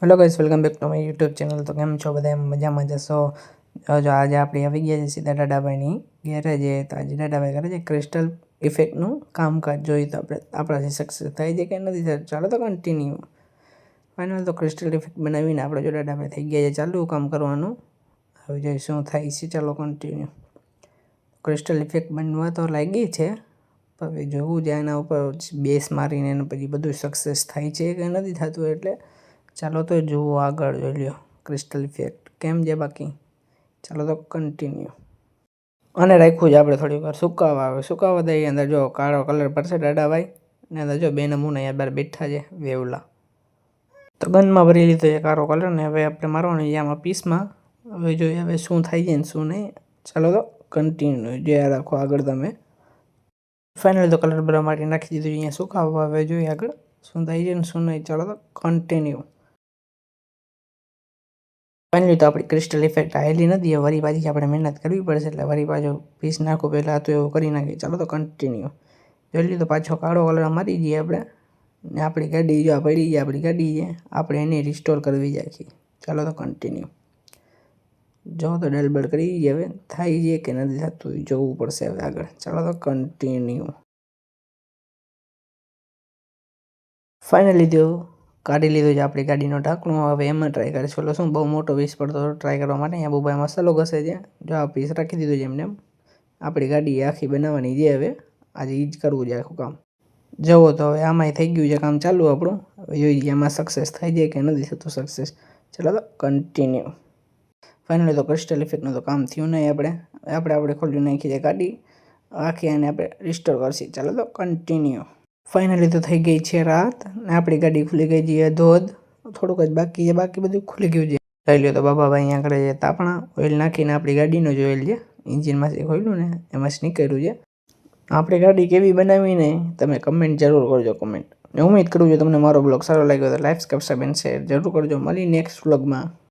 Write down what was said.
Hello guys, welcome back to my YouTube channel. તો કેમ છો બધા? મજામાં જશો? જો આજે આપણે આવી ગયા છે સીધા દાદાભાઈની ગેરેજે. તો આજે દાદાભાઈ કરે છે ક્રિસ્ટલ ઇફેક્ટનું કામકાજ. જોઈ તો આપણાથી સક્સેસ થાય છે કે નથી થતું. ચાલો તો કન્ટિન્યુ. ફાઇનલ તો ક્રિસ્ટલ ઇફેક્ટ બનાવીને આપણે જો દાદાભાઈ થઈ ગયા છે ચાલુ કામ કરવાનું. હવે જોઈ શું થાય છે. ચાલો કન્ટિન્યુ. ક્રિસ્ટલ ઇફેક્ટ બનવા તો લાગી છે, હવે જોવું છે એના ઉપર બેસ મારીને એને પછી બધું સક્સેસ થાય છે કે નથી થતું. એટલે ચાલો તો જુઓ, આગળ જોઈ લ્યો ક્રિસ્ટલ ઇફેક્ટ કેમ છે બાકી. ચાલો તો કન્ટિન્યુ. અને રાખ્યું છે આપણે થોડીક વાર સુકાવા. આવે સુકાવા દઈએ. અંદર જો કાળો કલર પડશે દાદાભાઈ ને અંદર જો બે નમૂના યાર બાર બેઠા છે વેવલા. તો ગનમાં ભરી લીધો છે કાળો કલર ને હવે આપણે મારવાનું છે આમાં પીસમાં. હવે જોઈએ હવે શું થાય છે ને શું નહીં. ચાલો તો કન્ટિન્યુ જોયા રાખો આગળ તમે. ફાઇનલ તો કલર બધા માટે નાખી દીધું અહીંયા સુકાવવા. હવે જોઈએ આગળ શું થાય છે ને શું નહીં. ચાલો તો કન્ટિન્યુ. ફાઇનલી તો આપણી ક્રિસ્ટલ ઇફેક્ટ આવેલી નથી. વરી પાછી આપણે મહેનત કરવી પડશે, એટલે વરી પાછો પીસ નાખો પહેલાં તો એવું કરી નાખીએ. ચાલો તો કન્ટિન્યુ. જોઈ લીધો પાછો કાળો કલર મારી દઈએ આપણે ને આપણી ગાડી જો પડી જાય. આપણી ગાડી છે આપણે એને રિસ્ટોર કરવી જાય. ચાલો તો કન્ટિન્યુ. જો તો ડલબડ કરી દઈએ. હવે થાય છે કે નથી થતું જોવું પડશે હવે આગળ. ચાલો તો કન્ટિન્યુ. ફાઇનલી તો કાઢી લીધું છે આપણી ગાડીનો ઢાંકણું. હવે એમાં ટ્રાય કરીશું. એટલે શું બહુ મોટો પીસ પડતો ટ્રાય કરવા માટે. અહીંયા બહુ મસાલો ઘસે છે. જો આ પીસ રાખી દીધું છે એમને એમ. આપણી ગાડી આખી બનાવવાની છે હવે. આજે એ જ કરવું છે આખું કામ. જવો તો હવે આમાંય થઈ ગયું છે કામ ચાલુ આપણું. હવે જોઈએ એમાં સક્સેસ થાય છે કે નથી થતું સક્સેસ. ચાલો તો કન્ટિન્યુ. ફાઇનલી તો ક્રિસ્ટલ ઇફેક્ટનું તો કામ થયું નહીં. આપણે ખોલી નાખી છે ગાડી આખી અને આપણે રિસ્ટોર કરશી. ચાલો તો કન્ટિન્યુ. ફાઇનલી તો થઈ ગઈ છે રાત ને આપણી ગાડી ખુલી ગઈ છે ધોધ. થોડુંક જ બાકી છે, બાકી બધું ખુલી ગયું છે. લઈ લ્યો તો બાબાભાઈ અહીંયા કરે છે તાપણા. ઓઇલ નાખીને આપણી ગાડીનો જ ઓઇલ છે ઇન્જિનમાંથી ખોલ્યું ને એમાં નીકળ્યું છે. આપણી ગાડી કેવી બનાવીને તમે કમેન્ટ જરૂર કરજો. કમેન્ટ ને ઉમ્મીદ કરું છું તમને મારો બ્લોગ સારો લાગ્યો તો લાઈક, સબસ્ક્રાઇબ એન્ડ શેર જરૂર કરજો. મળી નેક્સ્ટ વ્લોગમાં.